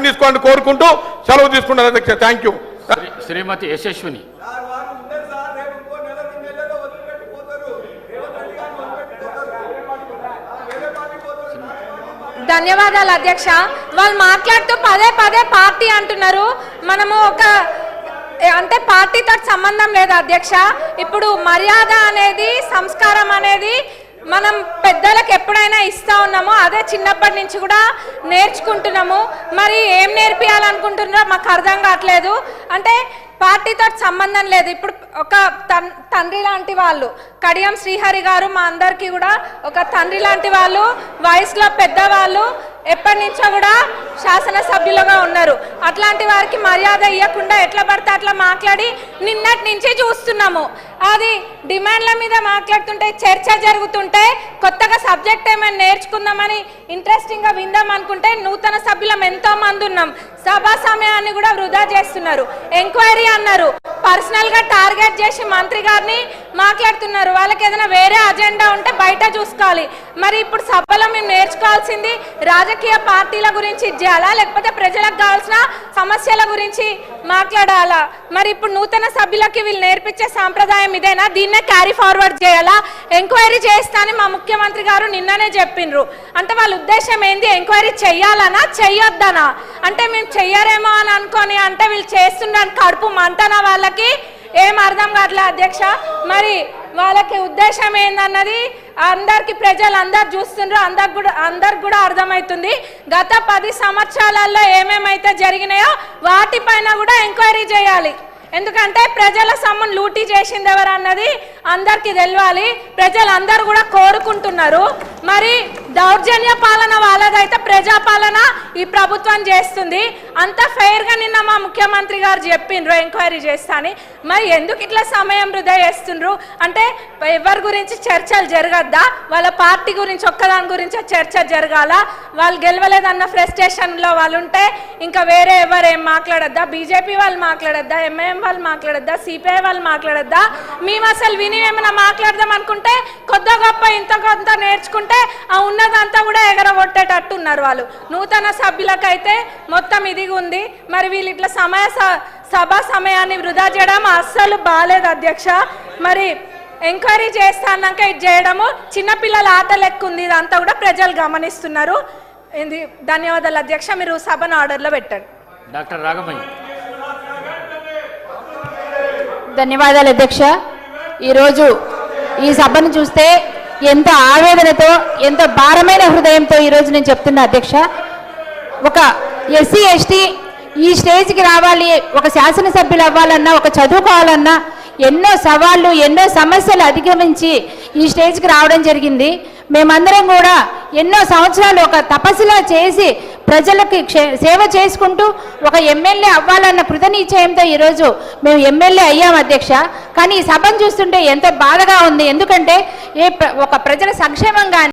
తీసుకోవాలని కోరుకుంటూ సెలవు తీసుకుంటారు అధ్యక్ష. Thank you. శ్రీమతి యశస్విని. ధన్యవాదాలు అధ్యక్ష. వాళ్ళు మాట్లాడుతూ పదే పదే పార్టీ అంటున్నారు. మనము ఒక అంటే పార్టీతో సంబంధం లేదు అధ్యక్ష. ఇప్పుడు మర్యాద అనేది సంస్కారం అనేది మనం పెద్దలకు ఎప్పుడైనా ఇస్తా ఉన్నామో అదే చిన్నప్పటి నుంచి కూడా నేర్చుకుంటున్నాము. మరి ఏం నేర్పియాలనుకుంటున్నారో మాకు అర్థం కావట్లేదు. అంటే పార్టీతో సంబంధం లేదు. ఇప్పుడు ఒక తండ్రి లాంటి వాళ్ళు కడియం శ్రీహరి గారు మా అందరికీ కూడా ఒక తండ్రి లాంటి వాళ్ళు, వయసులో పెద్దవాళ్ళు, ఎప్పటి నుంచో కూడా శాసనసభ్యులుగా ఉన్నారు. అట్లాంటి వారికి మర్యాద ఇవ్వకుండా ఎట్లా పడితే అట్లా మాట్లాడి నిన్నటి నుంచి చూస్తున్నాము. అది డిమాండ్ల మీద మాట్లాడుతుంటే చర్చ జరుగుతుంటే కొత్తగా సబ్జెక్ట్ ఏమైనా నేర్చుకుందామని ఇంట్రెస్టింగ్గా విందాం అనుకుంటే నూతన సభ్యులం ఎంతో మంది ఉన్నాం. సభా సమయాన్ని కూడా వృధా చేస్తున్నారు. ఎంక్వైరీ అన్నారు, పర్సనల్గా టార్గెట్ చేసి మంత్రి గారిని మాట్లాడుతున్నారు. వాళ్ళకి ఏదైనా వేరే అజెండా ఉంటే బయట చూసుకోవాలి. మరి ఇప్పుడు సభలో మేము నేర్చుకోవాల్సింది రాజకీయ పార్టీల గురించి చేయాలా, లేకపోతే ప్రజలకు కావాల్సిన సమస్యల గురించి మాట్లాడాలా? మరి ఇప్పుడు నూతన సభ్యులకి వీళ్ళు నేర్పించే సాంప్రదాయం ఇదేనా? దీన్నే క్యారీ ఫార్వర్డ్ చేయాలా? ఎంక్వైరీ చేస్తా అని మా ముఖ్యమంత్రి గారు నిన్ననే చెప్పిండ్రు. అంటే వాళ్ళ ఉద్దేశం ఏంది? ఎంక్వైరీ చెయ్యాలనా చెయ్యొద్దనా? అంటే మేము చెయ్యరేమో అని అనుకొని అంటే వీళ్ళు చేస్తున్నారు కడుపు మంటనా? వాళ్ళకి ఏం అర్థం కావట్లేదు అధ్యక్ష. మరి వాళ్ళకి ఉద్దేశం ఏందన్నది అందరికి ప్రజలందరూ చూస్తుండ్రు, అందరికి కూడా అర్థమవుతుంది. గత 10 సంవత్సరాలలో ఏమేమైతే జరిగినాయో వాటిపైన కూడా ఎంక్వైరీ చేయాలి. ఎందుకంటే ప్రజల సొమ్మును లూటీ చేసింది ఎవరు అన్నది అందరికీ తెలియాలి. ప్రజలందరూ కూడా కోరుకుంటున్నారు. మరి దౌర్జన్య పాలన వాళ్ళదైతే ప్రజాపాలన ఈ ప్రభుత్వం చేస్తుంది. అంత ఫెయిర్గా నిన్న మా ముఖ్యమంత్రి గారు చెప్పిండ్రు ఎంక్వైరీ చేస్తా అని. మరి ఎందుకు ఇట్లా సమయం వృధా చేస్తుండ్రు? అంటే ఎవరి గురించి చర్చలు జరగద్దా? వాళ్ళ పార్టీ గురించి ఒక్కదాని గురించి చర్చ జరగాల? వాళ్ళు గెలవలేదన్న ఫ్రస్ట్రేషన్లో వాళ్ళు ఉంటే ఇంకా వేరే ఎవరు ఏం మాట్లాడద్దా? బీజేపీ వాళ్ళు మాట్లాడద్దా? ఎంఐఎం వాళ్ళు మాట్లాడద్దా? సిపిఐ వాళ్ళు మాట్లాడద్దా? మేము అసలు విని ఏమైనా మాట్లాడదాం అనుకుంటే కొద్ది గొప్ప ఇంత కొంత నేర్చుకుంటే ఆ ఉన్నదంతా కూడా ఎగరగొట్టేటట్టు ఉన్నారు వాళ్ళు. నూతన సభ్యులకైతే మొత్తం ఇది ఉంది. మరి వీళ్ళు ఇట్లా సభా సమయాన్ని వృధా చేయడం అస్సలు బాలేదు అధ్యక్ష. మరి ఎంక్వైరీ చేస్తా అన్నాక ఇది చేయడము చిన్నపిల్లల ఆట లెక్క ఉంది. ఇదంతా కూడా ప్రజలు గమనిస్తున్నారు. ధన్యవాదాలు అధ్యక్ష. మీరు సభను ఆర్డర్లో పెట్టండి. డాక్టర్ రాఘమయ్య. ధన్యవాదాలు అధ్యక్ష. ఈరోజు ఈ సభను చూస్తే ఎంత ఆవేదనతో, ఎంత భారమైన హృదయంతో ఈరోజు నేను చెప్తున్నా అధ్యక్ష. ఒక ఎస్సీ ఎస్టీ ఈ స్టేజ్కి రావాలి, ఒక శాసనసభ్యులు అవ్వాలన్నా, ఒక చదువుకోవాలన్నా ఎన్నో సవాళ్ళు, ఎన్నో సమస్యలు అధిగమించి ఈ స్టేజ్కి రావడం జరిగింది. మేమందరం కూడా ఎన్నో సంవత్సరాలు ఒక తపస్సులా చేసి ప్రజలకి సేవ చేసుకుంటూ ఒక ఎమ్మెల్యే అవ్వాలన్న కృతనిశ్చయంతో ఈరోజు మేము ఎమ్మెల్యే అయ్యాం అధ్యక్ష. కానీ ఈ సభను చూస్తుంటే ఎంతో బాధగా ఉంది. ఎందుకంటే ఒక ప్రజల సంక్షేమం కానీ